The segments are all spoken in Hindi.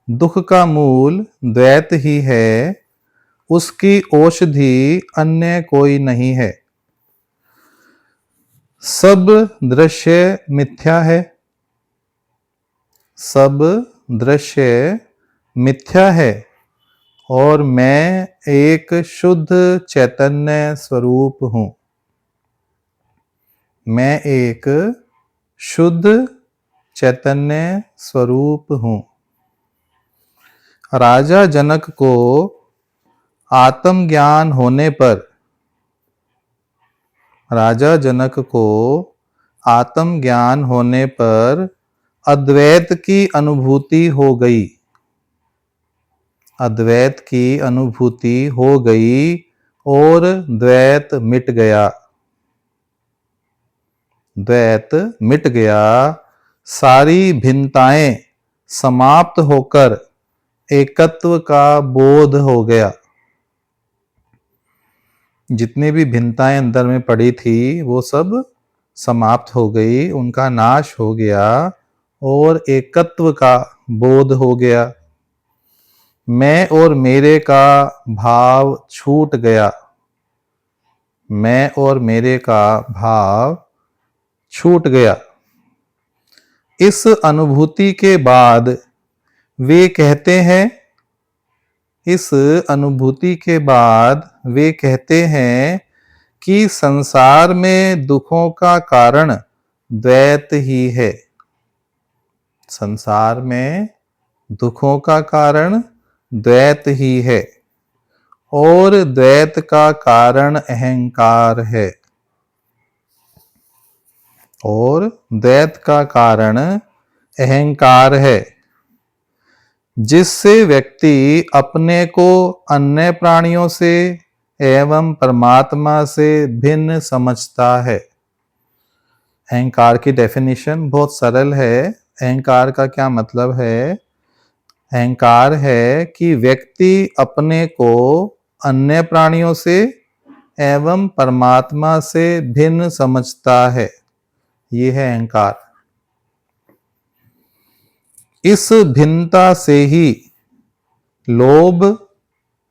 दुख का मूल द्वैत ही है, उसकी औषधि अन्य कोई नहीं है। सब दृश्य मिथ्या है, सब दृश्य मिथ्या है, और मैं एक शुद्ध चैतन्य स्वरूप हूँ। मैं एक शुद्ध चैतन्य स्वरूप हूँ। राजा जनक को आत्मज्ञान होने पर, राजा जनक को आत्मज्ञान होने पर अद्वैत की अनुभूति हो गई, अद्वैत की अनुभूति हो गई और द्वैत मिट गया, द्वैत मिट गया। सारी भिन्नताएं समाप्त होकर एकत्व का बोध हो गया। जितनी भी भिन्नताएं अंदर में पड़ी थी वो सब समाप्त हो गई, उनका नाश हो गया और एकत्व का बोध हो गया। मैं और मेरे का भाव छूट गया, मैं और मेरे का भाव छूट गया। इस अनुभूति के बाद वे कहते हैं, इस अनुभूति के बाद वे कहते हैं कि संसार में दुखों का कारण द्वैत ही है। संसार में दुखों का कारण द्वैत ही है और द्वैत का कारण अहंकार है, और द्वैत का कारण अहंकार है, जिससे व्यक्ति अपने को अन्य प्राणियों से एवं परमात्मा से भिन्न समझता है। अहंकार की डेफिनेशन बहुत सरल है। अहंकार का क्या मतलब है? अहंकार है कि व्यक्ति अपने को अन्य प्राणियों से एवं परमात्मा से भिन्न समझता है, ये है अहंकार। इस भिन्नता से ही लोभ,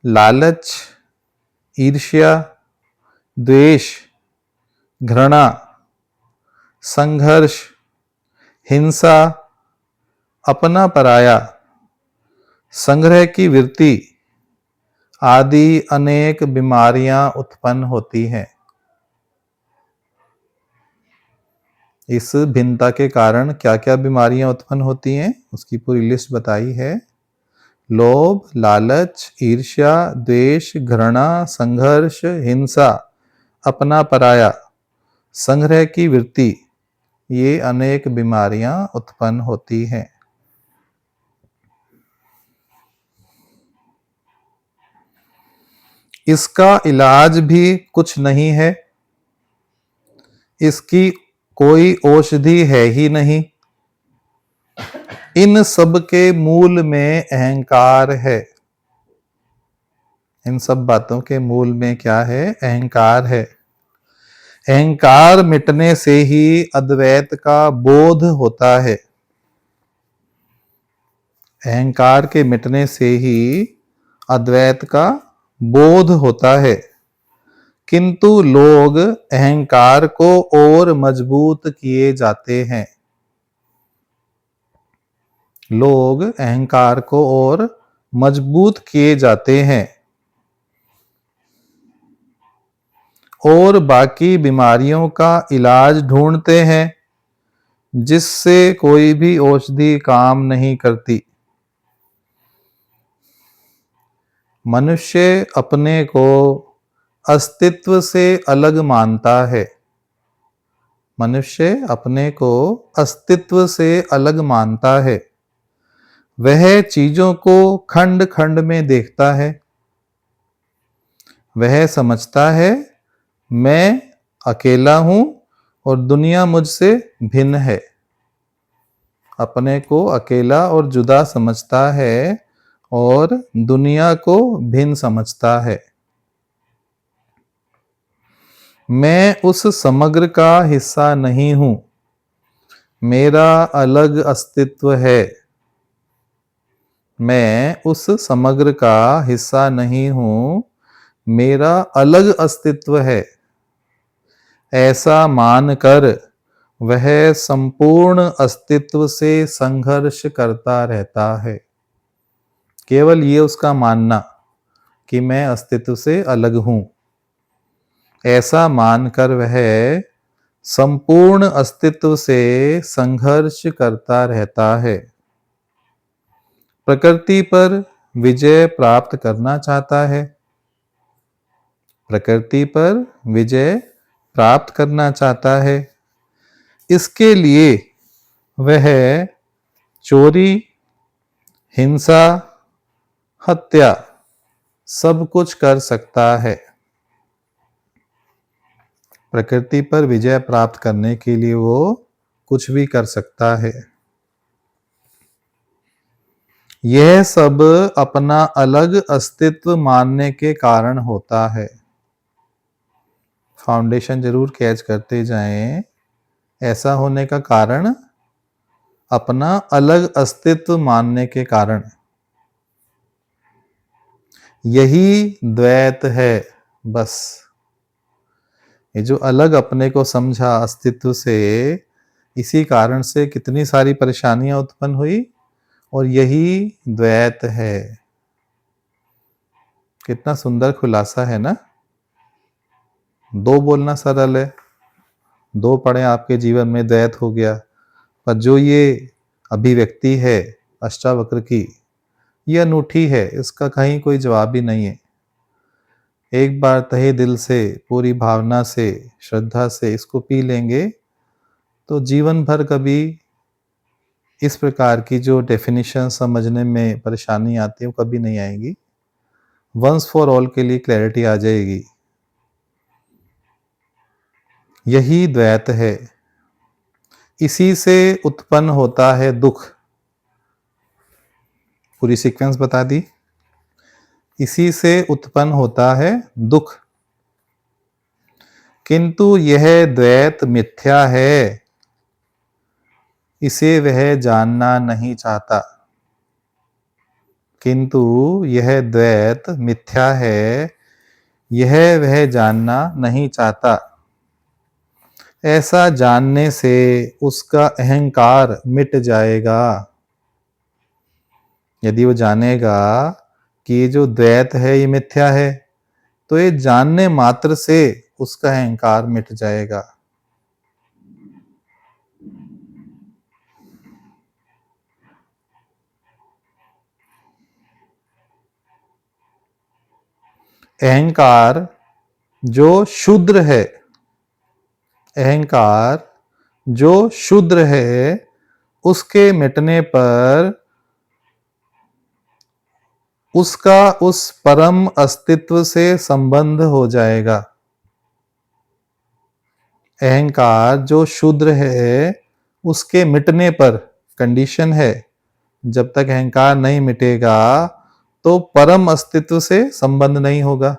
लालच, ईर्ष्या, द्वेष, घृणा, संघर्ष, हिंसा, अपना पराया, संग्रह की वृत्ति आदि अनेक बीमारियां उत्पन्न होती हैं। इस भिन्नता के कारण क्या क्या बीमारियां उत्पन्न होती हैं उसकी पूरी लिस्ट बताई है। लोभ, लालच, ईर्ष्या, द्वेष, घृणा, संघर्ष, हिंसा, अपना पराया, संग्रह की वृत्ति, ये अनेक बीमारियां उत्पन्न होती हैं। इसका इलाज भी कुछ नहीं है, इसकी कोई औषधि है ही नहीं। इन सब के मूल में अहंकार है। इन सब बातों के मूल में क्या है? अहंकार है। अहंकार मिटने से ही अद्वैत का बोध होता है। अहंकार के मिटने से ही अद्वैत का बोध होता है। किंतु लोग अहंकार को और मजबूत किए जाते हैं। लोग अहंकार को और मजबूत किए जाते हैं और बाकी बीमारियों का इलाज ढूंढते हैं, जिससे कोई भी औषधि काम नहीं करती। मनुष्य अपने को अस्तित्व से अलग मानता है। मनुष्य अपने को अस्तित्व से अलग मानता है। वह चीजों को खंड खंड में देखता है। वह समझता है मैं अकेला हूं और दुनिया मुझसे भिन्न है। अपने को अकेला और जुदा समझता है और दुनिया को भिन्न समझता है। मैं उस समग्र का हिस्सा नहीं हूं, मेरा अलग अस्तित्व है। मैं उस समग्र का हिस्सा नहीं हूं, मेरा अलग अस्तित्व है, ऐसा मानकर वह संपूर्ण अस्तित्व से संघर्ष करता रहता है। केवल ये उसका मानना कि मैं अस्तित्व से अलग हूं, ऐसा मानकर वह संपूर्ण अस्तित्व से संघर्ष करता रहता है। प्रकृति पर विजय प्राप्त करना चाहता है, प्रकृति पर विजय प्राप्त करना चाहता है। इसके लिए वह चोरी, हिंसा, हत्या सब कुछ कर सकता है। प्रकृति पर विजय प्राप्त करने के लिए वो कुछ भी कर सकता है। यह सब अपना अलग अस्तित्व मानने के कारण होता है। फाउंडेशन जरूर कैच करते जाएं। ऐसा होने का कारण अपना अलग अस्तित्व मानने के कारण। यही द्वैत है बस। ये जो अलग अपने को समझा अस्तित्व से, इसी कारण से कितनी सारी परेशानियां उत्पन्न हुई, और यही द्वैत है। कितना सुंदर खुलासा है ना। दो बोलना सरल है, दो पढ़े आपके जीवन में द्वैत हो गया, पर जो ये अभिव्यक्ति है अष्टावक्र की, ये अनूठी है, इसका कहीं कोई जवाब ही नहीं है। एक बार तहे दिल से, पूरी भावना से, श्रद्धा से इसको पी लेंगे तो जीवन भर कभी इस प्रकार की जो डेफिनेशन समझने में परेशानी आती है वो कभी नहीं आएगी। वंस फॉर ऑल के लिए क्लैरिटी आ जाएगी। यही द्वैत है। इसी से उत्पन्न होता है दुख। पूरी सीक्वेंस बता दी। इसी से उत्पन्न होता है दुख। किंतु यह द्वैत मिथ्या है, इसे वह जानना नहीं चाहता। किंतु यह द्वैत मिथ्या है, यह वह जानना नहीं चाहता। ऐसा जानने से उसका अहंकार मिट जाएगा। यदि वो जानेगा कि ये जो द्वैत है ये मिथ्या है, तो ये जानने मात्र से उसका अहंकार मिट जाएगा। अहंकार जो शूद्र है, अहंकार जो शूद्र है, उसके मिटने पर उसका उस परम अस्तित्व से संबंध हो जाएगा। अहंकार जो शूद्र है, उसके मिटने पर, कंडीशन है, जब तक अहंकार नहीं मिटेगा तो परम अस्तित्व से संबंध नहीं होगा।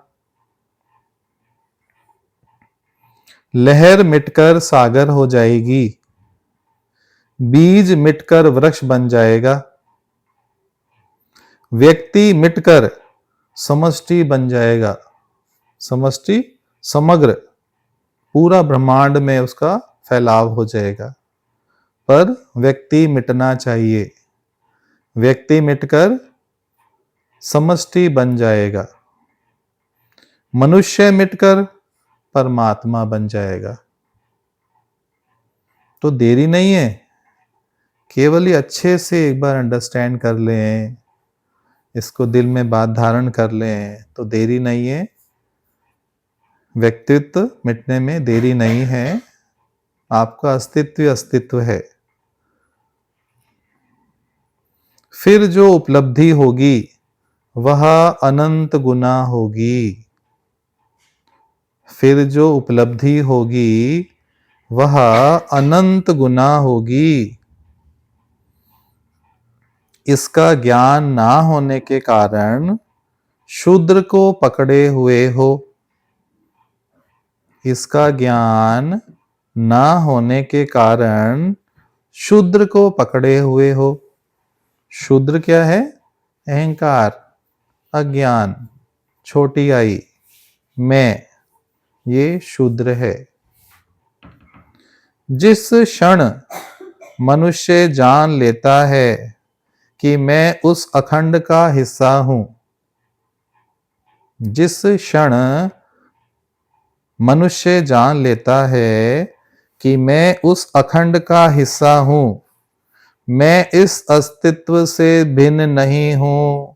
लहर मिटकर सागर हो जाएगी, बीज मिटकर वृक्ष बन जाएगा, व्यक्ति मिटकर समष्टि बन जाएगा। समष्टि समग्र, पूरा ब्रह्मांड में उसका फैलाव हो जाएगा। पर व्यक्ति मिटना चाहिए। व्यक्ति मिटकर समष्टि बन जाएगा। मनुष्य मिटकर परमात्मा बन जाएगा। तो देरी नहीं है, केवल ये अच्छे से एक बार अंडरस्टैंड कर लें, इसको दिल में बात धारण कर लें तो देरी नहीं है। व्यक्तित्व मिटने में देरी नहीं है। आपका अस्तित्व अस्तित्व है। फिर जो उपलब्धि होगी वह अनंत गुना होगी। फिर जो उपलब्धि होगी वह अनंत गुना होगी। इसका ज्ञान ना होने के कारण शूद्र को पकड़े हुए हो। इसका ज्ञान ना होने के कारण शूद्र को पकड़े हुए हो। शूद्र क्या है? अहंकार, अज्ञान, छोटी आई, मैं, ये शूद्र है। जिस क्षण मनुष्य जान लेता है कि मैं उस अखंड का हिस्सा हूं, जिस क्षण मनुष्य जान लेता है कि मैं उस अखंड का हिस्सा हूं, मैं इस अस्तित्व से भिन्न नहीं हूं,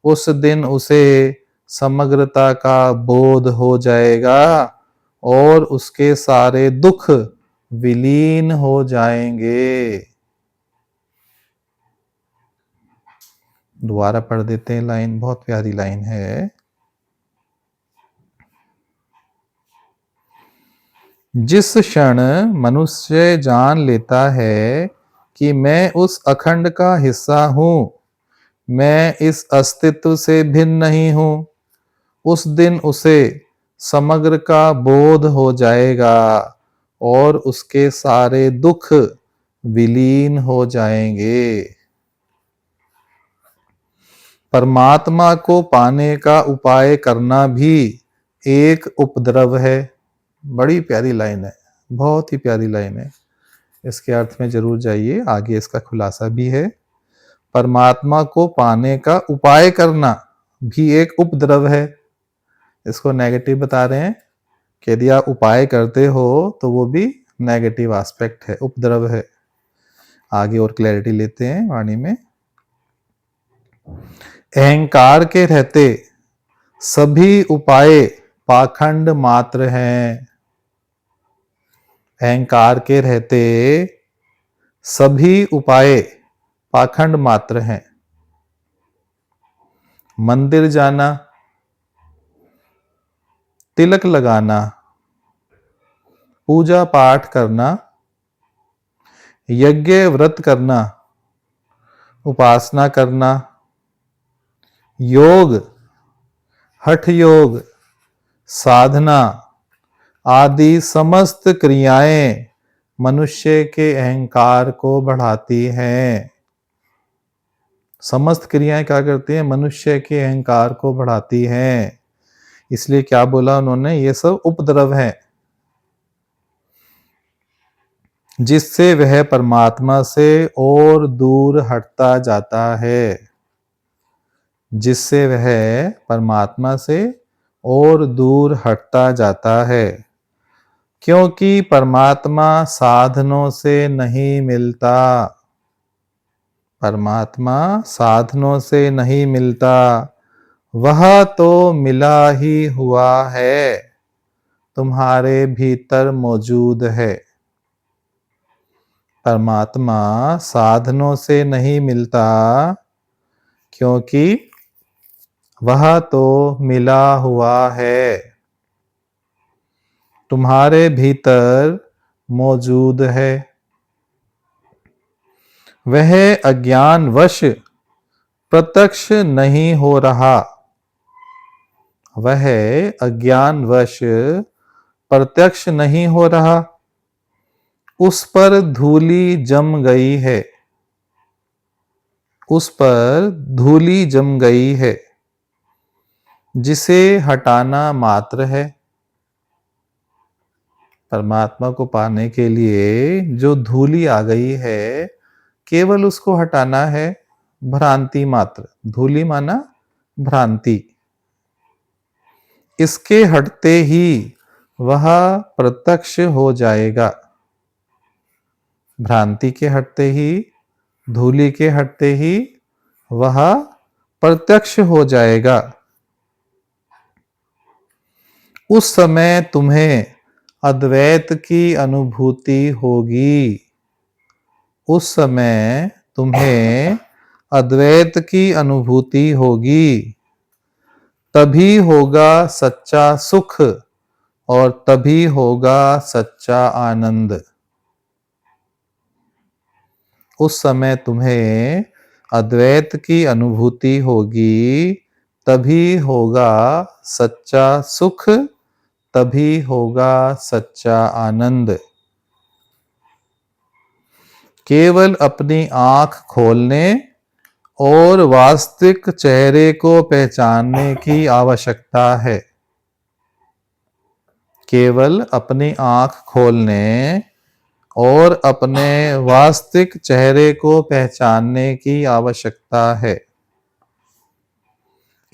उस दिन उसे समग्रता का बोध हो जाएगा और उसके सारे दुख विलीन हो जाएंगे। दोबारा पढ़ देते हैं लाइन, बहुत प्यारी लाइन है। जिस क्षण मनुष्य जान लेता है कि मैं उस अखंड का हिस्सा हूं, मैं इस अस्तित्व से भिन्न नहीं हूं, उस दिन उसे समग्र का बोध हो जाएगा और उसके सारे दुख विलीन हो जाएंगे। परमात्मा को पाने का उपाय करना भी एक उपद्रव है। बड़ी प्यारी लाइन है, बहुत ही प्यारी लाइन है। इसके अर्थ में जरूर जाइए, आगे इसका खुलासा भी है। परमात्मा को पाने का उपाय करना भी एक उपद्रव है। इसको नेगेटिव बता रहे हैं कि यदि आप उपाय करते हो तो वो भी नेगेटिव एस्पेक्ट है, उपद्रव है। आगे और क्लैरिटी लेते हैं वाणी में। अहंकार के रहते सभी उपाय पाखंड मात्र हैं। अहंकार के रहते सभी उपाय पाखंड मात्र हैं। मंदिर जाना, तिलक लगाना, पूजा पाठ करना, यज्ञ व्रत करना, उपासना करना, योग, हठ योग, साधना आदि समस्त क्रियाएं मनुष्य के अहंकार को बढ़ाती हैं। समस्त क्रियाएं क्या करती हैं? मनुष्य के अहंकार को बढ़ाती हैं। इसलिए क्या बोला उन्होंने? ये सब उपद्रव है, जिससे वह परमात्मा से और दूर हटता जाता है। जिससे वह परमात्मा से और दूर हटता जाता है, क्योंकि परमात्मा साधनों से नहीं मिलता। परमात्मा साधनों से नहीं मिलता, वह तो मिला ही हुआ है, तुम्हारे भीतर मौजूद है। परमात्मा साधनों से नहीं मिलता, क्योंकि वह तो मिला हुआ है, तुम्हारे भीतर मौजूद है। वह अज्ञानवश प्रत्यक्ष नहीं हो रहा। वह अज्ञानवश प्रत्यक्ष नहीं हो रहा, उस पर धूली जम गई है। उस पर धूली जम गई है, जिसे हटाना मात्र है। परमात्मा को पाने के लिए जो धूली आ गई है, केवल उसको हटाना है, भ्रांति मात्र। धूली माना भ्रांति। इसके हटते ही वह प्रत्यक्ष हो जाएगा। भ्रांति के हटते ही, धूली के हटते ही वह प्रत्यक्ष हो जाएगा। उस समय तुम्हें अद्वैत की अनुभूति होगी। उस समय तुम्हें अद्वैत की अनुभूति होगी। तभी होगा सच्चा सुख और तभी होगा सच्चा आनंद। उस समय तुम्हें अद्वैत की अनुभूति होगी, तभी होगा सच्चा सुख, तभी होगा सच्चा आनंद। केवल अपनी आंख खोलने और वास्तविक चेहरे को पहचानने की आवश्यकता है। केवल अपनी आंख खोलने और अपने वास्तविक चेहरे को पहचानने की आवश्यकता है।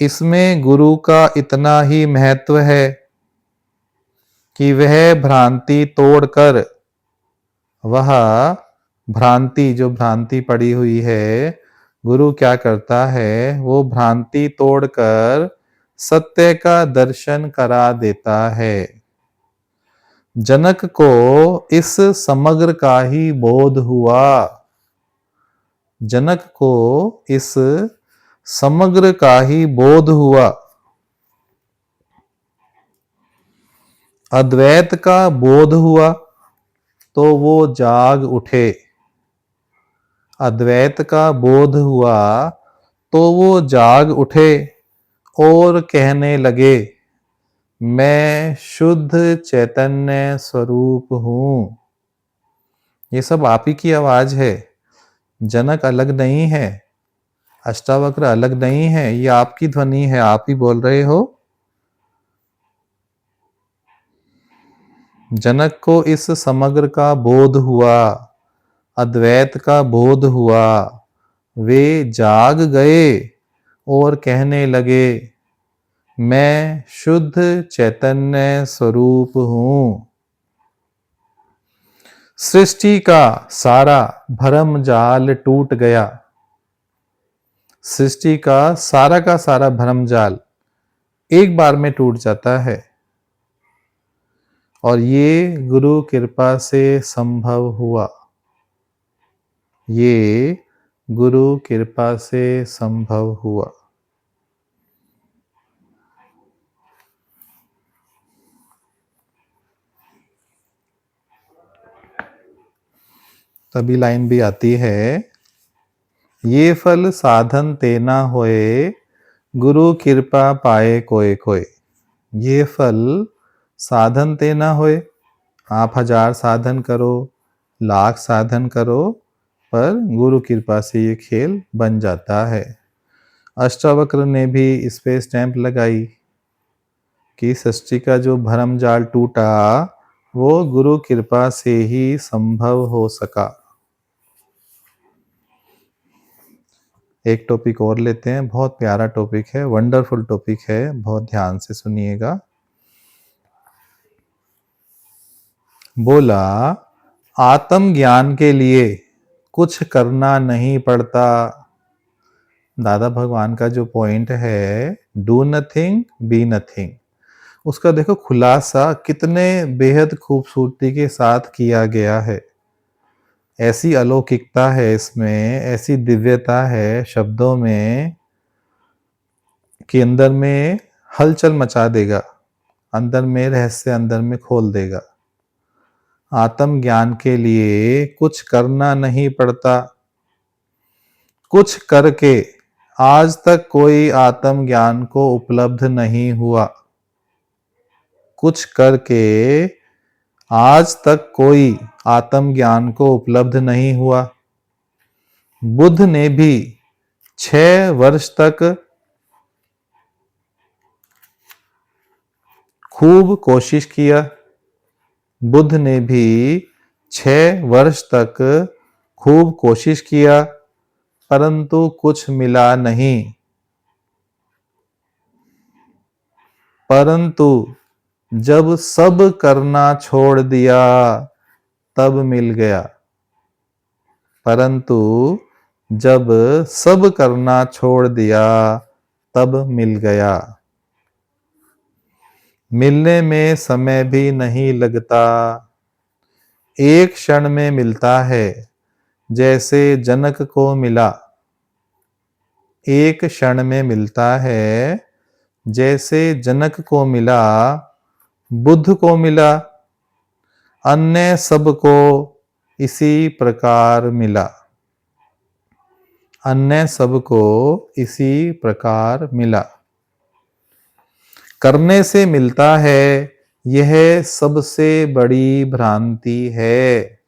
इसमें गुरु का इतना ही महत्व है कि वह भ्रांति तोड़कर, वह भ्रांति जो भ्रांति पड़ी हुई है, गुरु क्या करता है, वो भ्रांति तोड़कर सत्य का दर्शन करा देता है। जनक को इस समग्र का ही बोध हुआ। जनक को इस समग्र का ही बोध हुआ। अद्वैत का बोध हुआ तो वो जाग उठे। अद्वैत का बोध हुआ तो वो जाग उठे और कहने लगे, मैं शुद्ध चैतन्य स्वरूप हूं। ये सब आप ही की आवाज है। जनक अलग नहीं है, अष्टावक्र अलग नहीं है, ये आपकी ध्वनि है, आप ही बोल रहे हो। जनक को इस समग्र का बोध हुआ, अद्वैत का बोध हुआ। वे जाग गए और कहने लगे, मैं शुद्ध चैतन्य स्वरूप हूं। सृष्टि का सारा भरम जाल टूट गया। सृष्टि का सारा भरम जाल एक बार में टूट जाता है, और ये गुरु कृपा से संभव हुआ। ये गुरु कृपा से संभव हुआ। तभी लाइन भी आती है, ये फल साधन तेना होए, गुरु कृपा पाए कोय कोय। ये फल साधन तेना होए, आप 1000 साधन करो, लाख साधन करो, पर गुरु कृपा से ये खेल बन जाता है। अष्टावक्र ने भी इस पे स्टैंप लगाई कि सृष्टि का जो भरम जाल टूटा वो गुरु कृपा से ही संभव हो सका। एक टॉपिक और लेते हैं, बहुत प्यारा टॉपिक है, वंडरफुल टॉपिक है, बहुत ध्यान से सुनिएगा। बोला, आत्म ज्ञान के लिए कुछ करना नहीं पड़ता। दादा भगवान का जो पॉइंट है, डू नथिंग बी नथिंग, उसका देखो खुलासा कितने बेहद खूबसूरती के साथ किया गया है। ऐसी अलौकिकता है इसमें, ऐसी दिव्यता है शब्दों में कि अंदर में हलचल मचा देगा, अंदर में रहस्य अंदर में खोल देगा। आत्म ज्ञान के लिए कुछ करना नहीं पड़ता। कुछ करके आज तक कोई आत्म ज्ञान को उपलब्ध नहीं हुआ। कुछ करके आज तक कोई आत्म ज्ञान को उपलब्ध नहीं हुआ। बुद्ध ने भी 6 वर्ष तक खूब कोशिश किया। बुद्ध ने भी 6 वर्ष तक खूब कोशिश किया, परंतु कुछ मिला नहीं। परंतु जब सब करना छोड़ दिया तब मिल गया। परंतु जब सब करना छोड़ दिया तब मिल गया। मिलने में समय भी नहीं लगता, एक क्षण में मिलता है, जैसे जनक को मिला। एक क्षण में मिलता है, जैसे जनक को मिला, बुद्ध को मिला, अन्य सबको इसी प्रकार मिला। अन्य सबको इसी प्रकार मिला। करने से मिलता है, यह सबसे बड़ी भ्रांति है।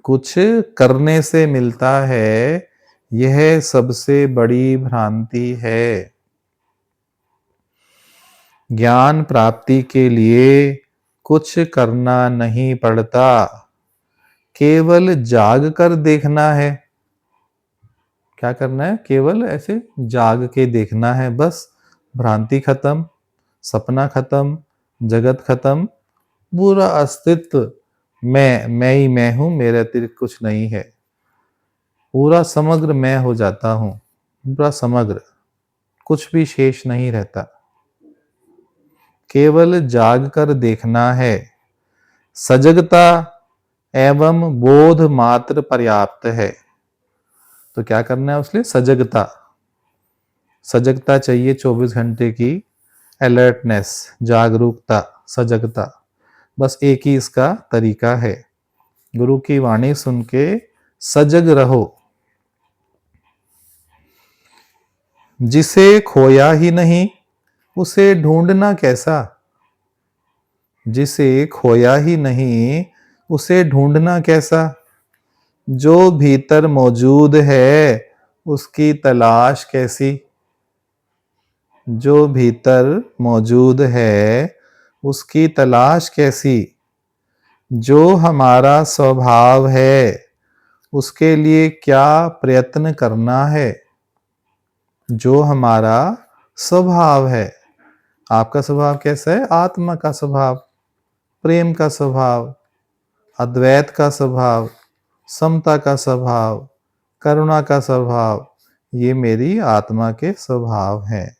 कुछ करने से मिलता है, यह सबसे बड़ी भ्रांति है। ज्ञान प्राप्ति के लिए कुछ करना नहीं पड़ता, केवल जाग कर देखना है। क्या करना है? केवल ऐसे जाग के देखना है बस। भ्रांति खत्म, सपना खत्म, जगत खत्म, पूरा अस्तित्व मैं ही मैं हूं, मेरे अतिरिक्त कुछ नहीं है। पूरा समग्र मैं हो जाता हूं, पूरा समग्र, कुछ भी शेष नहीं रहता। केवल जाग कर देखना है। सजगता एवं बोध मात्र पर्याप्त है। तो क्या करना है उसके लिए? सजगता। सजगता चाहिए 24 घंटे की, अलर्टनेस, जागरूकता, सजगता। बस एक ही इसका तरीका है। गुरु की वाणी सुन के सजग रहो। जिसे खोया ही नहीं उसे ढूंढना कैसा? जिसे खोया ही नहीं उसे ढूंढना कैसा? जो भीतर मौजूद है उसकी तलाश कैसी? जो भीतर मौजूद है उसकी तलाश कैसी? जो हमारा स्वभाव है उसके लिए क्या प्रयत्न करना है? जो हमारा स्वभाव है। आपका स्वभाव कैसा है? आत्मा का स्वभाव, प्रेम का स्वभाव, अद्वैत का स्वभाव, समता का स्वभाव, करुणा का स्वभाव, ये मेरी आत्मा के स्वभाव हैं।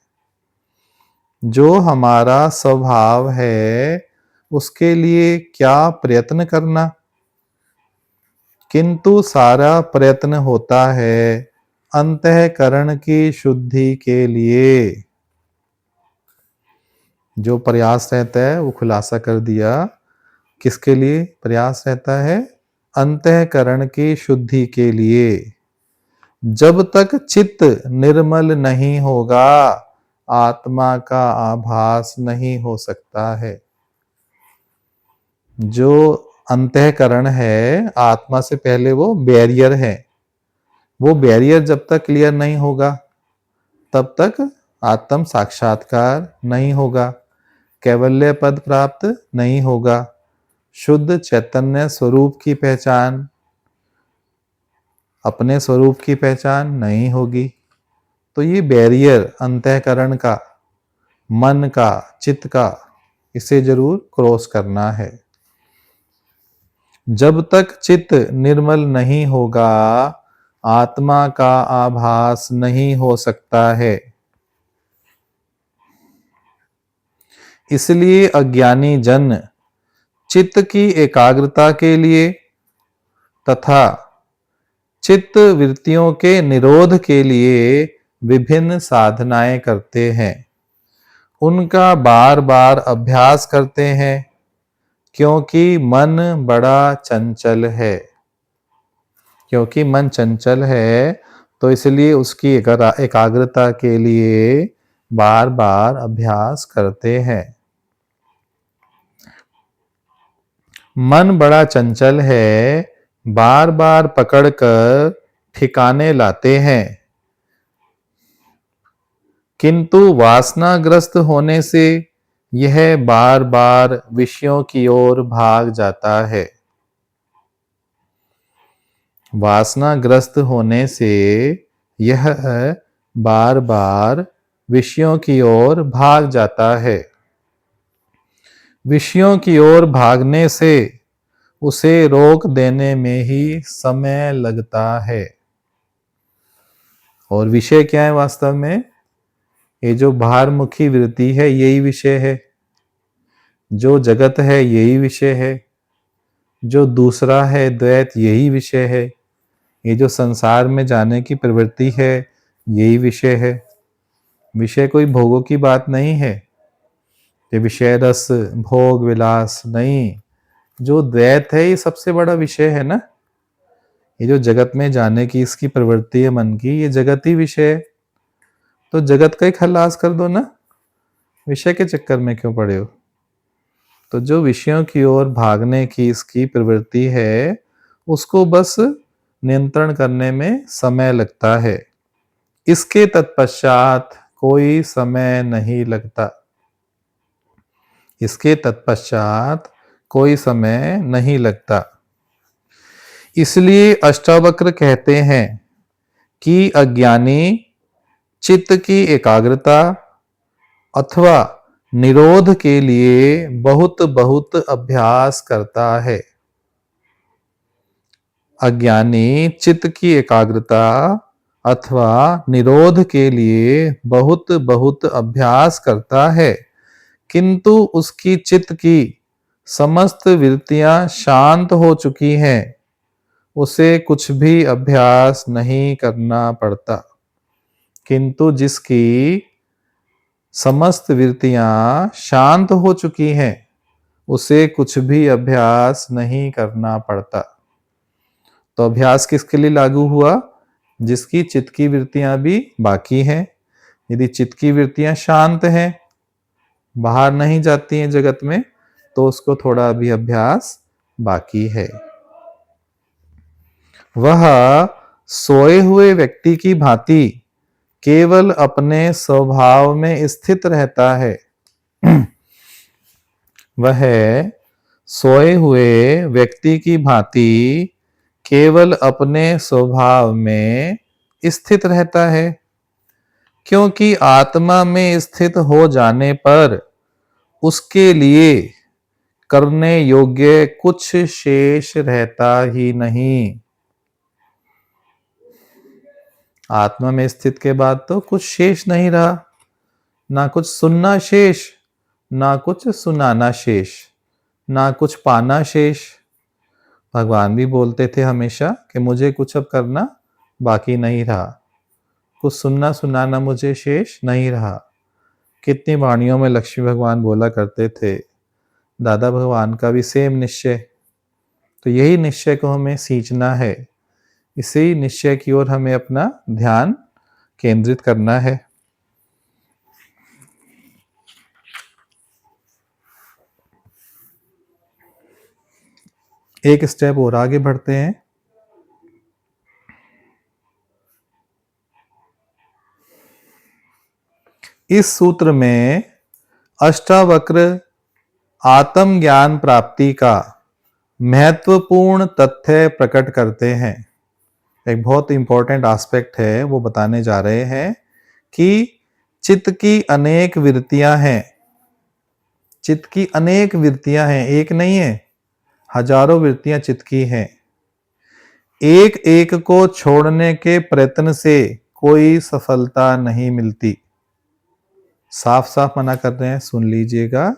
जो हमारा स्वभाव है उसके लिए क्या प्रयत्न करना? किंतु सारा प्रयत्न होता है अंतःकरण की शुद्धि के लिए। जो प्रयास रहता है वो खुलासा कर दिया। किसके लिए प्रयास रहता है? अंतःकरण की शुद्धि के लिए। जब तक चित्त निर्मल नहीं होगा आत्मा का आभास नहीं हो सकता है। जो अंतःकरण है आत्मा से पहले वो बैरियर है। वो बैरियर जब तक क्लियर नहीं होगा तब तक आत्म साक्षात्कार नहीं होगा, कैवल्य पद प्राप्त नहीं होगा, शुद्ध चैतन्य स्वरूप की पहचान, अपने स्वरूप की पहचान नहीं होगी। तो ये बैरियर अंतःकरण का, मन का, चित्त का, इसे जरूर क्रॉस करना है। जब तक चित्त निर्मल नहीं होगा आत्मा का आभास नहीं हो सकता है। इसलिए अज्ञानी जन चित्त की एकाग्रता के लिए तथा चित्त वृत्तियों के निरोध के लिए विभिन्न साधनाएं करते हैं। उनका बार बार अभ्यास करते हैं क्योंकि मन बड़ा चंचल है। क्योंकि मन चंचल है तो इसलिए उसकी एकाग्रता के लिए बार बार अभ्यास करते हैं। मन बड़ा चंचल है, बार बार पकड़कर ठिकाने लाते हैं, किंतु वासनाग्रस्त होने से यह बार बार विषयों की ओर भाग जाता है। वासनाग्रस्त होने से यह बार बार विषयों की ओर भाग जाता है। विषयों की ओर भागने से उसे रोक देने में ही समय लगता है। और विषय क्या है वास्तव में? ये जो बाहरमुखी वृत्ति है यही विषय है। जो जगत है यही विषय है। जो दूसरा है द्वैत यही विषय है। ये जो संसार में जाने की प्रवृत्ति है यही विषय है। विषय कोई भोगों की बात नहीं है। ये विषय रस भोग विलास नहीं, जो द्वैत है ये सबसे बड़ा विषय है ना। ये जो जगत में जाने की इसकी प्रवृत्ति है मन की, ये जगत ही विषय है। तो जगत का ही खलास कर दो ना, विषय के चक्कर में क्यों पड़े हो? तो जो विषयों की ओर भागने की इसकी प्रवृत्ति है उसको बस नियंत्रण करने में समय लगता है। इसके तत्पश्चात कोई समय नहीं लगता। इसके तत्पश्चात कोई समय नहीं लगता। इसलिए अष्टावक्र कहते हैं कि अज्ञानी चित्त की एकाग्रता अथवा निरोध के लिए बहुत बहुत अभ्यास करता है। अज्ञानी चित्त की एकाग्रता अथवा निरोध के लिए बहुत बहुत अभ्यास करता है, किंतु उसकी चित्त की समस्त वृत्तियां शांत हो चुकी हैं। उसे कुछ भी अभ्यास नहीं करना पड़ता। किंतु जिसकी समस्त वृत्तियां शांत हो चुकी हैं, उसे कुछ भी अभ्यास नहीं करना पड़ता। तो अभ्यास किसके लिए लागू हुआ? जिसकी चित्त की वृत्तियां भी बाकी हैं। यदि चित्त की वृत्तियां शांत हैं, बाहर नहीं जाती हैं जगत में, तो उसको थोड़ा भी अभ्यास बाकी है। वह सोए हुए व्यक्ति की भांति केवल अपने स्वभाव में स्थित रहता है। वह सोए हुए व्यक्ति की भांति केवल अपने स्वभाव में स्थित रहता है, क्योंकि आत्मा में स्थित हो जाने पर उसके लिए करने योग्य कुछ शेष रहता ही नहीं। आत्मा में स्थित के बाद तो कुछ शेष नहीं रहा, ना कुछ सुनना शेष, ना कुछ सुनाना शेष, ना कुछ पाना शेष। भगवान भी बोलते थे हमेशा कि मुझे कुछ अब करना बाकी नहीं रहा, कुछ सुनना सुनाना मुझे शेष नहीं रहा। कितनी वाणियों में लक्ष्मी भगवान बोला करते थे, दादा भगवान का भी सेम निश्चय। तो यही निश्चय को हमें सींचना है, इसी निश्चय की ओर हमें अपना ध्यान केंद्रित करना है। एक स्टेप और आगे बढ़ते हैं। इस सूत्र में अष्टावक्र आत्म ज्ञान प्राप्ति का महत्वपूर्ण तथ्य प्रकट करते हैं। एक बहुत इंपॉर्टेंट एस्पेक्ट है, वो बताने जा रहे हैं कि चित्त की अनेक वृत्तियां हैं। चित्त की अनेक वृत्तियां हैं, एक नहीं है, हजारों वृत्तियां चित्त की हैं। एक एक को छोड़ने के प्रयत्न से कोई सफलता नहीं मिलती। साफ साफ मना कर रहे हैं, सुन लीजिएगा।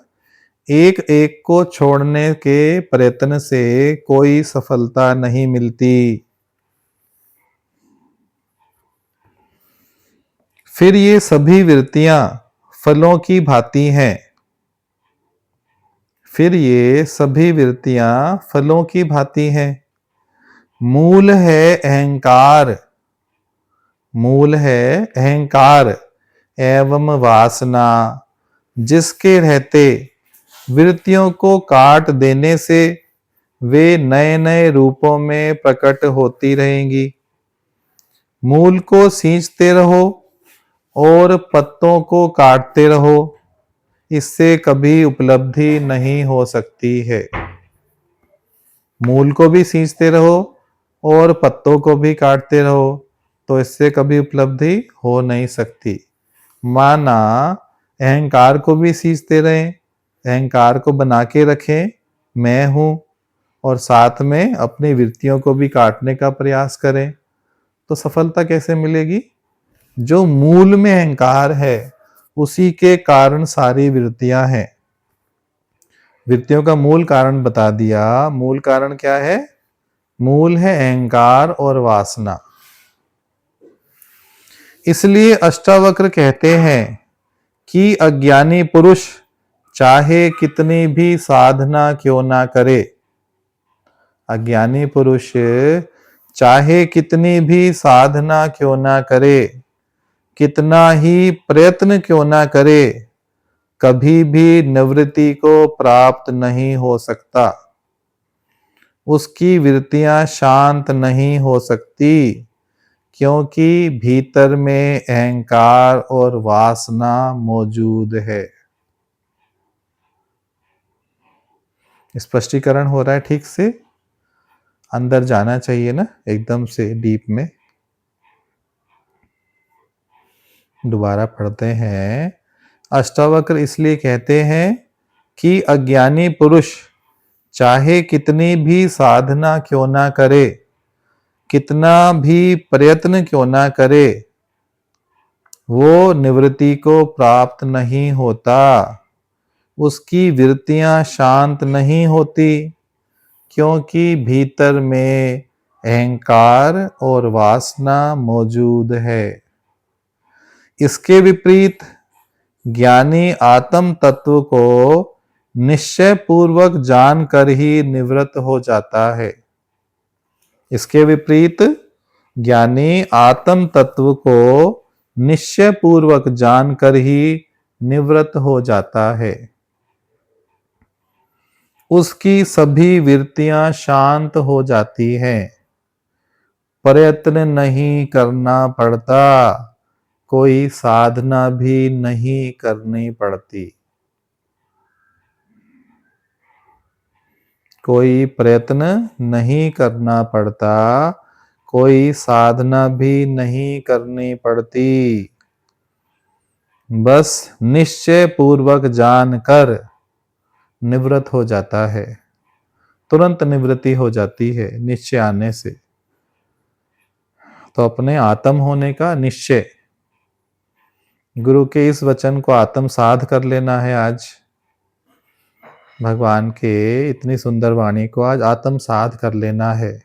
एक एक को छोड़ने के प्रयत्न से कोई सफलता नहीं मिलती। फिर ये सभी वृत्तियां फलों की भांति हैं। फिर ये सभी वृत्तियां फलों की भांति हैं। मूल है अहंकार, मूल है अहंकार एवं वासना, जिसके रहते वृत्तियों को काट देने से वे नए नए रूपों में प्रकट होती रहेंगी। मूल को सींचते रहो और पत्तों को काटते रहो, इससे कभी उपलब्धि नहीं हो सकती है। मूल को भी सींचते रहो और पत्तों को भी काटते रहो, तो इससे कभी उपलब्धि हो नहीं सकती। माना अहंकार को भी सींचते रहें, अहंकार को बना के रखें मैं हूं, और साथ में अपनी वृत्तियों को भी काटने का प्रयास करें, तो सफलता कैसे मिलेगी? जो मूल में अहंकार है उसी के कारण सारी वृत्तियां हैं। वृत्तियों का मूल कारण बता दिया। मूल कारण क्या है? मूल है अहंकार और वासना। इसलिए अष्टावक्र कहते हैं कि अज्ञानी पुरुष चाहे कितनी भी साधना क्यों ना करे, अज्ञानी पुरुष चाहे कितनी भी साधना क्यों ना करे, कितना ही प्रयत्न क्यों ना करे, कभी भी निवृत्ति को प्राप्त नहीं हो सकता। उसकी वृत्तियां शांत नहीं हो सकती, क्योंकि भीतर में अहंकार और वासना मौजूद है। स्पष्टीकरण हो रहा है ठीक से? अंदर जाना चाहिए ना एकदम से डीप में। दोबारा पढ़ते हैं। अष्टावक्र इसलिए कहते हैं कि अज्ञानी पुरुष चाहे कितनी भी साधना क्यों ना करे, कितना भी प्रयत्न क्यों ना करे, वो निवृत्ति को प्राप्त नहीं होता। उसकी वृत्तियां शांत नहीं होती, क्योंकि भीतर में अहंकार और वासना मौजूद है। इसके विपरीत ज्ञानी आत्म तत्व को निश्चय पूर्वक जानकर ही निवृत्त हो जाता है। इसके विपरीत ज्ञानी आत्म तत्व को निश्चय पूर्वक जानकर ही निवृत्त हो जाता है। उसकी सभी वृत्तियां शांत हो जाती हैं। प्रयत्न नहीं करना पड़ता, कोई साधना भी नहीं करनी पड़ती। कोई प्रयत्न नहीं करना पड़ता, कोई साधना भी नहीं करनी पड़ती। बस निश्चय पूर्वक जानकर निवृत्त हो जाता है। तुरंत निवृत्ति हो जाती है निश्चय आने से। तो अपने आत्म होने का निश्चय, गुरु के इस वचन को आत्मसाध कर लेना है आज। भगवान के इतनी सुंदर वाणी को आज आत्मसाध कर लेना है,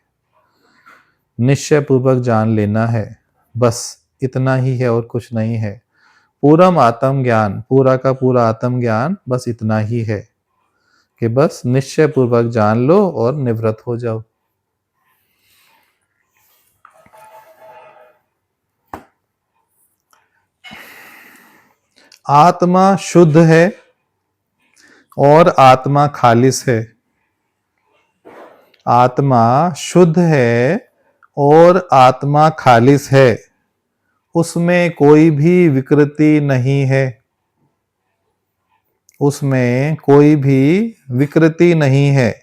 निश्चय पूर्वक जान लेना है। बस इतना ही है और कुछ नहीं है। पूरम आत्म ज्ञान, पूरा का पूरा आत्म ज्ञान बस इतना ही है कि बस निश्चय पूर्वक जान लो और निवृत्त हो जाओ। आत्मा शुद्ध है और आत्मा खालिस है। आत्मा शुद्ध है और आत्मा खालिस है। उसमें कोई भी विकृति नहीं है। उसमें कोई भी विकृति नहीं है।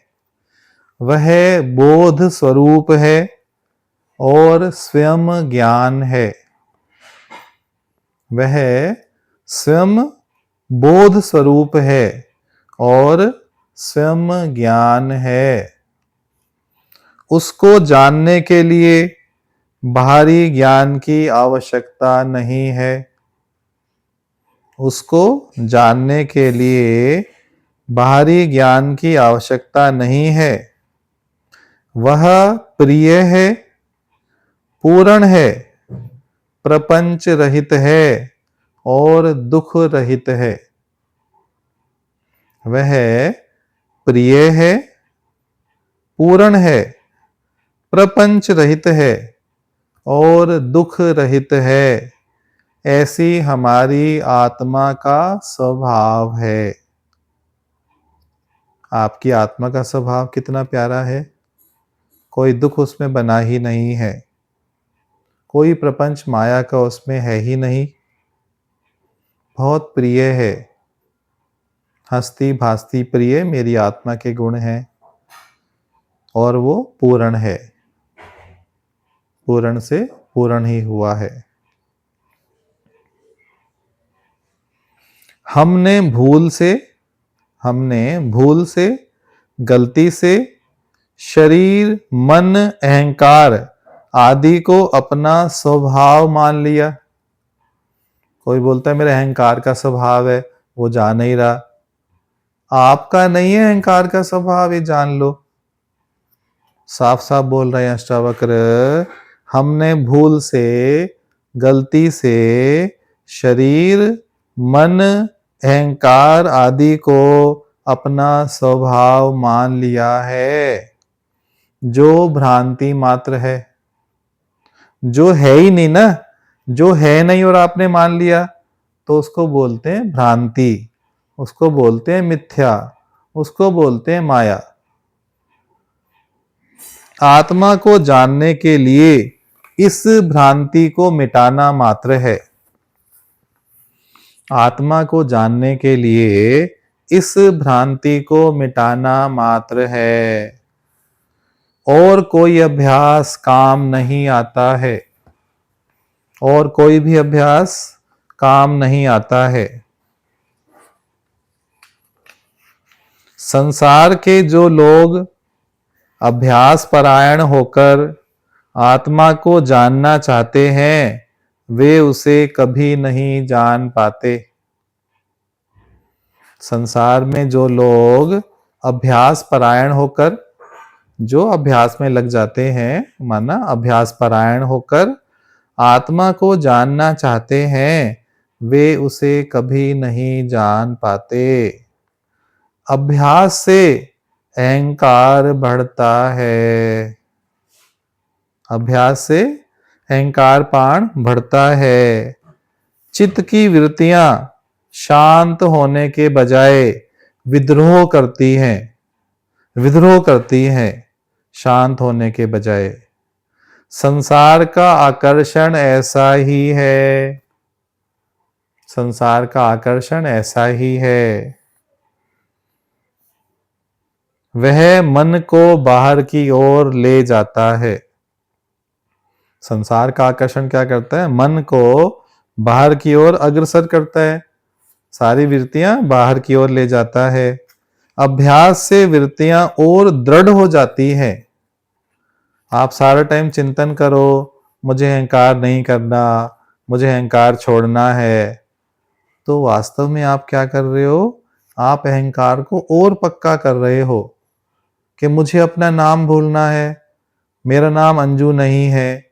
वह बोध स्वरूप है और स्वयं ज्ञान है। वह स्वयं बोध स्वरूप है और स्वयं ज्ञान है। उसको जानने के लिए बाहरी ज्ञान की आवश्यकता नहीं है। उसको जानने के लिए बाहरी ज्ञान की आवश्यकता नहीं है। वह प्रिय है, पूर्ण है, प्रपंच रहित है और दुख रहित है। वह प्रिय है, पूर्ण है, प्रपंच रहित है और दुख रहित है। ऐसी हमारी आत्मा का स्वभाव है। आपकी आत्मा का स्वभाव कितना प्यारा है। कोई दुख उसमें बना ही नहीं है। कोई प्रपंच माया का उसमें है ही नहीं। बहुत प्रिय है। हंसती भासती प्रिय मेरी आत्मा के गुण हैं और वो पूर्ण है। पूर्ण से पूर्ण ही हुआ है। हमने भूल से गलती से शरीर, मन, अहंकार आदि को अपना स्वभाव मान लिया। कोई बोलता है मेरे अहंकार का स्वभाव है, वो जान नहीं रहा। आपका नहीं है अहंकार का स्वभाव, ये जान लो। साफ साफ बोल रहे हैं अष्टावक्र। हमने भूल से, गलती से शरीर, मन, अहंकार आदि को अपना स्वभाव मान लिया है, जो भ्रांति मात्र है। जो है ही नहीं ना, जो है नहीं और आपने मान लिया तो उसको बोलते हैं भ्रांति, उसको बोलते हैं मिथ्या, उसको बोलते हैं माया। आत्मा को जानने के लिए इस भ्रांति को मिटाना मात्र है। आत्मा को जानने के लिए इस भ्रांति को मिटाना मात्र है, और कोई अभ्यास काम नहीं आता है, और कोई भी अभ्यास काम नहीं आता है। संसार के जो लोग अभ्यास परायण होकर आत्मा को जानना चाहते हैं, वे उसे कभी नहीं जान पाते। संसार में जो लोग अभ्यास परायण होकर, जो अभ्यास में लग जाते हैं, माना अभ्यास परायण होकर आत्मा को जानना चाहते हैं, वे उसे कभी नहीं जान पाते। अभ्यास से अहंकार बढ़ता है, अभ्यास से अहंकार पाण बढ़ता है। चित्त की वृत्तियां शांत होने के बजाय विद्रोह करती हैं, विद्रोह करती हैं शांत होने के बजाय। संसार का आकर्षण ऐसा ही है, संसार का आकर्षण ऐसा ही है। वह मन को बाहर की ओर ले जाता है। संसार का आकर्षण क्या करता है? मन को बाहर की ओर अग्रसर करता है, सारी वृत्तियां बाहर की ओर ले जाता है। अभ्यास से वृत्तियां और दृढ़ हो जाती हैं। आप सारा टाइम चिंतन करो, मुझे अहंकार नहीं करना, मुझे अहंकार छोड़ना है, तो वास्तव में आप क्या कर रहे हो? आप अहंकार को और पक्का कर रहे हो कि मुझे अपना नाम भूलना है, मेरा नाम अंजू नहीं है,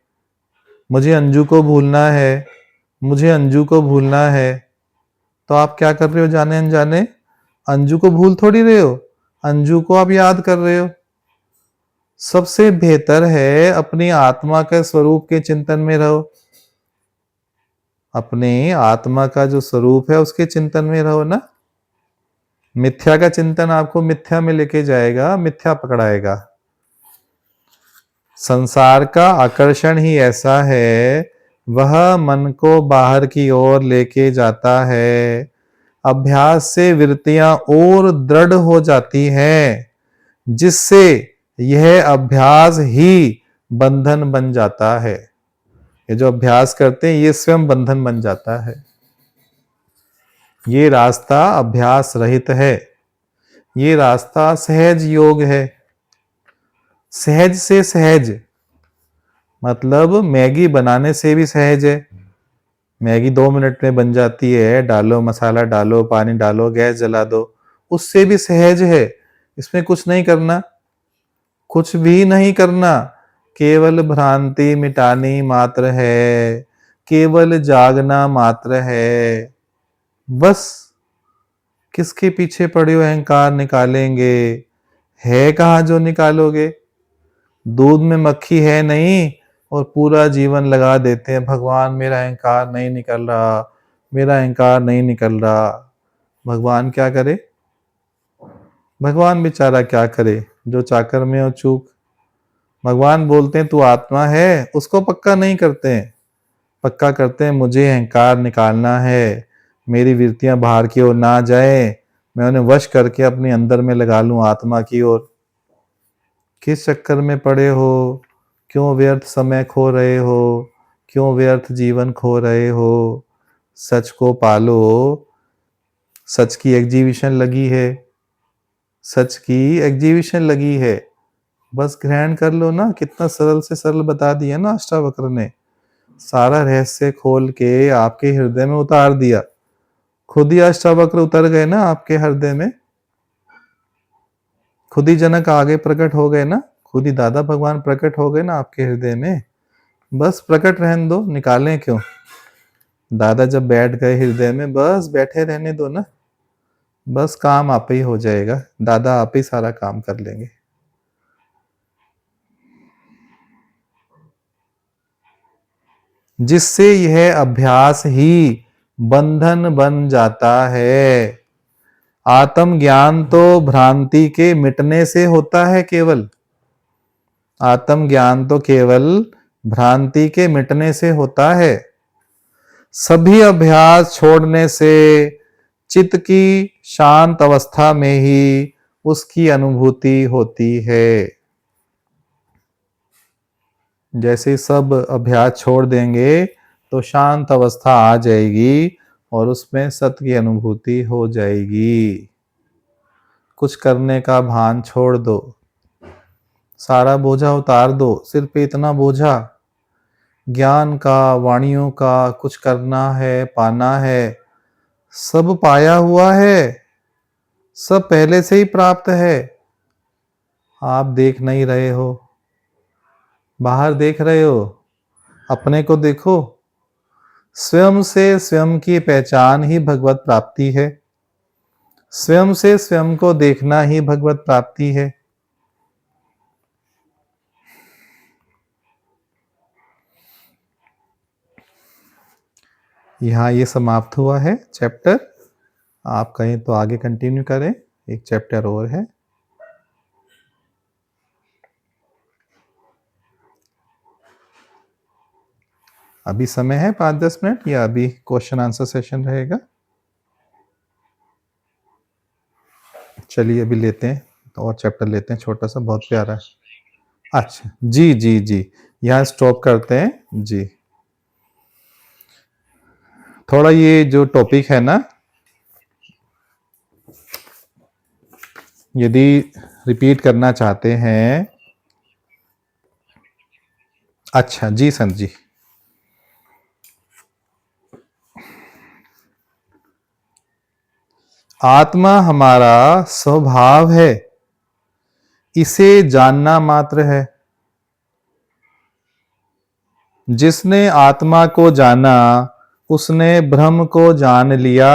मुझे अंजू को भूलना है, मुझे अंजू को भूलना है। तो आप क्या कर रहे हो? जाने अनजाने अंजू को भूल थोड़ी रहे हो, अंजू को आप याद कर रहे हो। सबसे बेहतर है अपनी आत्मा के स्वरूप के चिंतन में रहो, अपने आत्मा का जो स्वरूप है उसके चिंतन में रहो ना। मिथ्या का चिंतन आपको मिथ्या में लेके जाएगा, मिथ्या पकड़ाएगा। संसार का आकर्षण ही ऐसा है, वह मन को बाहर की ओर लेके जाता है। अभ्यास से वृत्तियां और दृढ़ हो जाती हैं, जिससे यह अभ्यास ही बंधन बन जाता है। ये जो अभ्यास करते हैं ये स्वयं बंधन बन जाता है। ये रास्ता अभ्यास रहित है, ये रास्ता सहज योग है। सहज से सहज मतलब मैगी बनाने से भी सहज है। मैगी 2 मिनट में बन जाती है, डालो मसाला, डालो पानी, डालो गैस जला दो, उससे भी सहज है। इसमें कुछ नहीं करना, कुछ भी नहीं करना, केवल भ्रांति मिटानी मात्र है, केवल जागना मात्र है। बस किसके पीछे पड़े हो? अहंकार निकालेंगे, है कहाँ जो निकालोगे? दूध में मक्खी है नहीं, और पूरा जीवन लगा देते हैं, भगवान मेरा अहंकार नहीं निकल रहा, मेरा अहंकार नहीं निकल रहा। भगवान क्या करे? भगवान बेचारा क्या करे? जो चाकर में हो चूक। भगवान बोलते हैं तू आत्मा है, उसको पक्का नहीं करते हैं, पक्का करते हैं मुझे अहंकार निकालना है, मेरी वृत्तियां बाहर की ओर ना जाए, मैं उन्हें वश करके अपने अंदर में लगा लूं आत्मा की ओर। किस चक्कर में पड़े हो? क्यों व्यर्थ समय खो रहे हो? क्यों व्यर्थ जीवन खो रहे हो? सच को पालो, सच की एग्जीबिशन लगी है, सच की एग्जीबिशन लगी है, बस ग्रहण कर लो ना। कितना सरल से सरल बता दिया ना अष्टावक्र ने, सारा रहस्य खोल के आपके हृदय में उतार दिया। खुद ही अष्टावक्र उतर गए ना आपके हृदय में, खुद ही जनक आगे प्रकट हो गए ना, खुद ही दादा भगवान प्रकट हो गए ना आपके हृदय में। बस प्रकट रहने दो, निकालें क्यों? दादा जब बैठ गए हृदय में, बस बैठे रहने दो ना, बस काम आप ही हो जाएगा, दादा आप ही सारा काम कर लेंगे। जिससे यह अभ्यास ही बंधन बन जाता है। आत्म ज्ञान तो भ्रांति के मिटने से होता है केवल। आत्मज्ञान तो केवल भ्रांति के मिटने से होता है। सभी अभ्यास छोड़ने से चित्त की शांत अवस्था में ही उसकी अनुभूति होती है। जैसे सब अभ्यास छोड़ देंगे तो शांत अवस्था आ जाएगी और उसमें सत्य की अनुभूति हो जाएगी। कुछ करने का भान छोड़ दो, सारा बोझा उतार दो, सिर पे इतना बोझा ज्ञान का, वाणियों का, कुछ करना है, पाना है, सब पाया हुआ है, सब पहले से ही प्राप्त है। आप देख नहीं रहे हो, बाहर देख रहे हो, अपने को देखो। स्वयं से स्वयं की पहचान ही भगवत प्राप्ति है। स्वयं से स्वयं को देखना ही भगवत प्राप्ति है। यहाँ ये समाप्त हुआ है चैप्टर। आप कहें तो आगे कंटिन्यू करें, एक चैप्टर और है। अभी समय है 5-10 मिनट या अभी क्वेश्चन आंसर सेशन रहेगा? चलिए अभी लेते हैं, तो और चैप्टर लेते हैं, छोटा सा, बहुत प्यारा है। अच्छा जी जी जी, यहाँ स्टॉप करते हैं जी। थोड़ा ये जो टॉपिक है ना, यदि रिपीट करना चाहते हैं। अच्छा जी संत जी। आत्मा हमारा स्वभाव है, इसे जानना मात्र है। जिसने आत्मा को जाना उसने ब्रह्म को जान लिया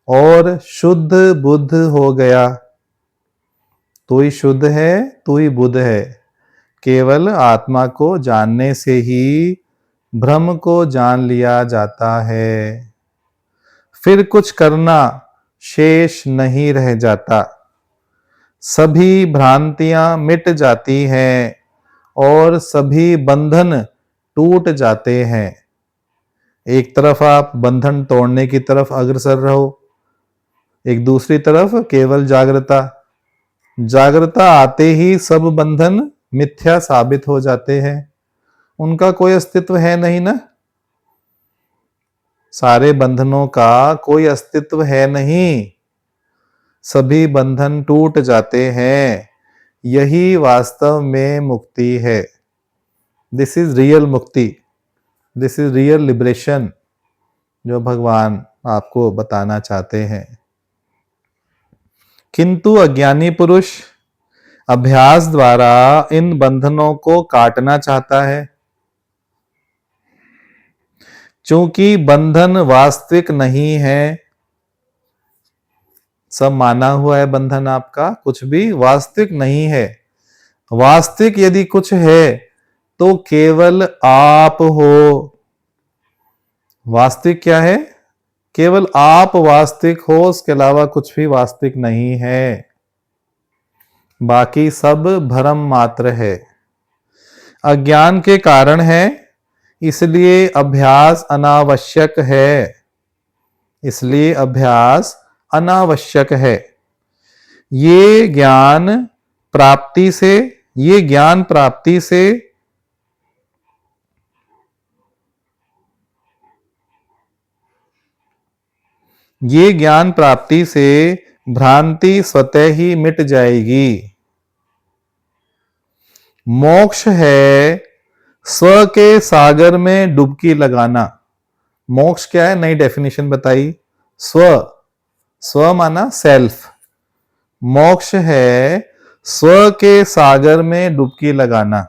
और शुद्ध बुद्ध हो गया। तू ही शुद्ध है, तू ही बुद्ध है। केवल आत्मा को जानने से ही ब्रह्म को जान लिया जाता है। फिर कुछ करना शेष नहीं रह जाता। सभी भ्रांतियां मिट जाती हैं और सभी बंधन टूट जाते हैं। एक तरफ आप बंधन तोड़ने की तरफ अग्रसर रहो, एक दूसरी तरफ केवल जागृता। जागृता आते ही सब बंधन मिथ्या साबित हो जाते हैं, उनका कोई अस्तित्व है नहीं ना। सारे बंधनों का कोई अस्तित्व है नहीं, सभी बंधन टूट जाते हैं। यही वास्तव में मुक्ति है। दिस इज रियल मुक्ति, दिस इज रियल लिबरेशन, जो भगवान आपको बताना चाहते हैं। किंतु अज्ञानी पुरुष अभ्यास द्वारा इन बंधनों को काटना चाहता है। चूंकि बंधन वास्तविक नहीं है, सब माना हुआ है बंधन आपका, कुछ भी वास्तविक नहीं है। वास्तविक यदि कुछ है तो केवल आप हो। वास्तविक क्या है? केवल आप वास्तविक हो, उसके अलावा कुछ भी वास्तविक नहीं है। बाकी सब भ्रम मात्र है। अज्ञान के कारण है, इसलिए अभ्यास अनावश्यक है। इसलिए अभ्यास अनावश्यक है। ये ज्ञान प्राप्ति से, ये ज्ञान प्राप्ति से ये ज्ञान प्राप्ति से भ्रांति स्वतः ही मिट जाएगी। मोक्ष है स्व के सागर में डुबकी लगाना। मोक्ष क्या है? नई डेफिनेशन बताई। स्व, स्व माना सेल्फ। मोक्ष है स्व के सागर में डुबकी लगाना।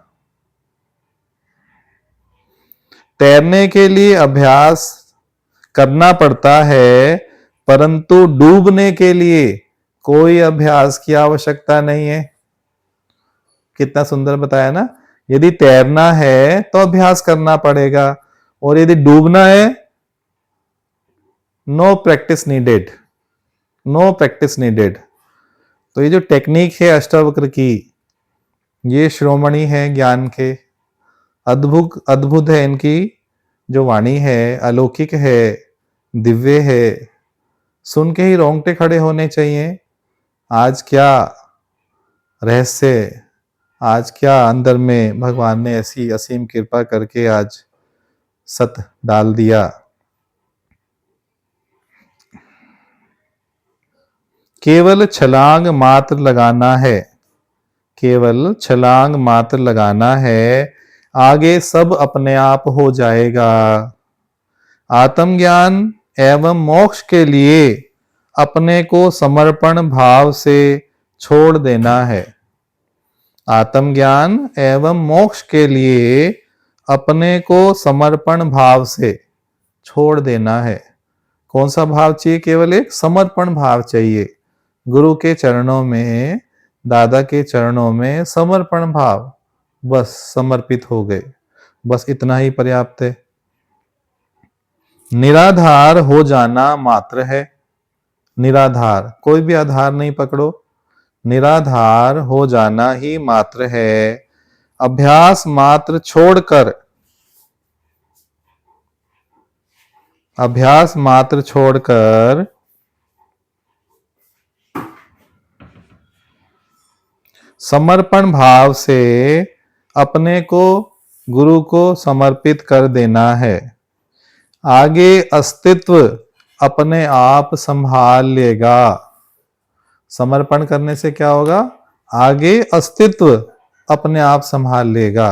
तैरने के लिए अभ्यास करना पड़ता है, परंतु डूबने के लिए कोई अभ्यास की आवश्यकता नहीं है। कितना सुंदर बताया ना। यदि तैरना है तो अभ्यास करना पड़ेगा, और यदि डूबना है, know practice needed, know practice needed. तो ये जो टेक्निक है अष्टावक्र की, ये श्रोमणि है ज्ञान के, अद्भुत अद्भुत है इनकी जो वाणी है, अलौकिक है, दिव्य है, सुन के ही रोंगटे खड़े होने चाहिए। आज क्या रहस्य, आज क्या अंदर में भगवान ने ऐसी असीम कृपा करके आज सत डाल दिया। केवल छलांग मात्र लगाना है, केवल छलांग मात्र लगाना है, आगे सब अपने आप हो जाएगा। आत्मज्ञान एवं मोक्ष के लिए अपने को समर्पण भाव से छोड़ देना है। आत्मज्ञान एवं मोक्ष के लिए अपने को समर्पण भाव से छोड़ देना है। कौन सा भाव चाहिए? केवल एक समर्पण भाव चाहिए। गुरु के चरणों में, दादा के चरणों में समर्पण भाव, बस समर्पित हो गए, बस इतना ही पर्याप्त है। निराधार हो जाना मात्र है। निराधार, कोई भी आधार नहीं पकड़ो, निराधार हो जाना ही मात्र है। अभ्यास मात्र छोड़कर, अभ्यास मात्र छोड़कर समर्पण भाव से अपने को गुरु को समर्पित कर देना है। आगे अस्तित्व अपने आप संभाल लेगा। समर्पण करने से क्या होगा? आगे अस्तित्व अपने आप संभाल लेगा।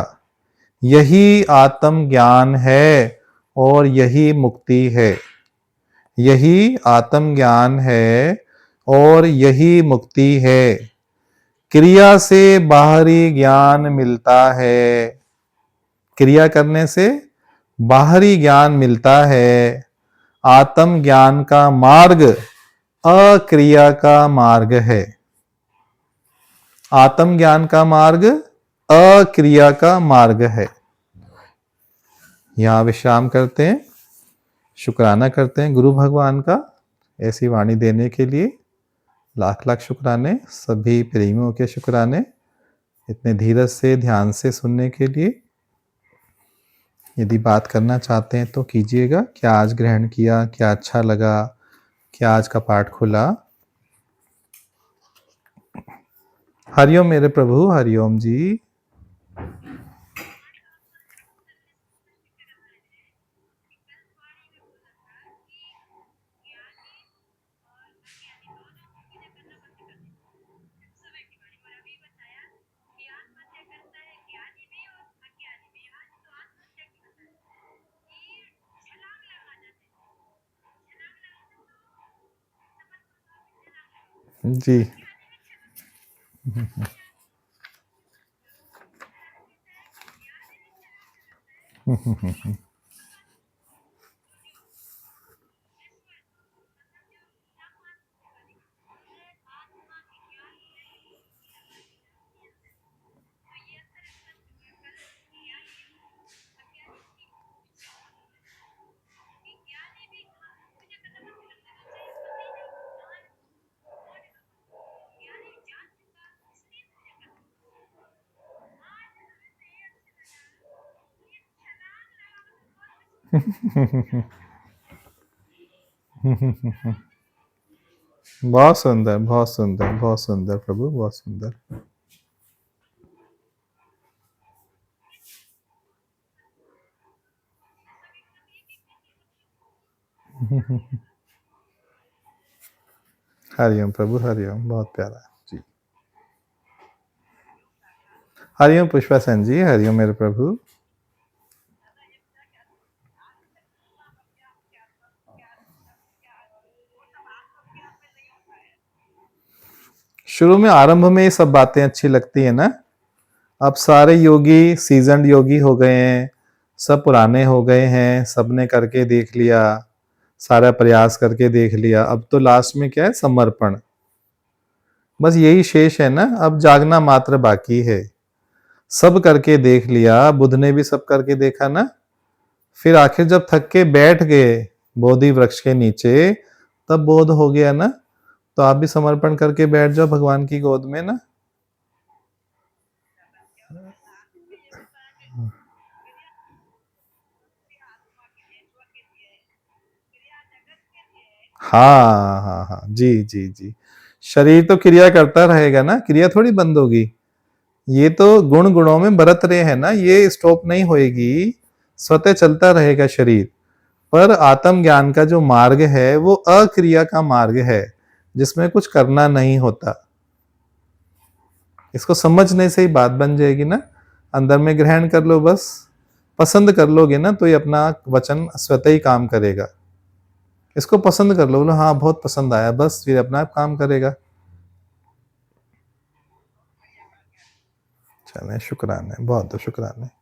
यही आत्म ज्ञान है और यही मुक्ति है। यही आत्म ज्ञान है और यही मुक्ति है। क्रिया से बाहरी ज्ञान मिलता है, क्रिया करने से बाहरी ज्ञान मिलता है। आत्म ज्ञान का मार्ग अक्रिया का मार्ग है। आत्म ज्ञान का मार्ग अक्रिया का मार्ग है। यहां विश्राम करते हैं, शुक्राना करते हैं गुरु भगवान का ऐसी वाणी देने के लिए। लाख लाख शुक्राने, सभी प्रेमियों के शुक्राने, इतने धीरज से ध्यान से सुनने के लिए। यदि बात करना चाहते हैं तो कीजिएगा। क्या आज ग्रहण किया, क्या अच्छा लगा, क्या आज का पाठ खुला? हरिओम मेरे प्रभु, हरिओम जी। जी बहुत सुंदर, बहुत सुंदर, बहुत सुंदर प्रभु, बहुत सुंदर। हरिओम प्रभु, हरिओम, बहुत प्यारा जी। हरिओम पुष्पा सेन जी, हरिओम मेरे प्रभु। शुरू में आरंभ में ये सब बातें अच्छी लगती है ना। अब सारे योगी सीजन्ड योगी हो गए हैं, सब पुराने हो गए हैं, सबने करके देख लिया, सारा प्रयास करके देख लिया। अब तो लास्ट में क्या है? समर्पण। बस यही शेष है ना, अब जागना मात्र बाकी है। सब करके देख लिया, बुद्ध ने भी सब करके देखा ना। फिर आखिर जब थक के बैठ गए बोधि वृक्ष के नीचे, तब बोध हो गया ना। तो आप भी समर्पण करके बैठ जाओ भगवान की गोद में ना। हाँ हाँ हाँ, जी जी जी। शरीर तो क्रिया करता रहेगा ना, क्रिया थोड़ी बंद होगी। ये तो गुण गुणों में बरत रहे हैं ना, ये स्टॉप नहीं होएगी, स्वतः चलता रहेगा शरीर। पर आत्म ज्ञान का जो मार्ग है वो अक्रिया का मार्ग है, जिसमें कुछ करना नहीं होता। इसको समझने से ही बात बन जाएगी ना, अंदर में ग्रहण कर लो बस। पसंद कर लोगे ना तो ये अपना वचन स्वतः ही काम करेगा। इसको पसंद कर लो, बोलो हाँ बहुत पसंद आया, बस फिर अपना आप काम करेगा। चले शुक्राने, बहुत शुक्राने।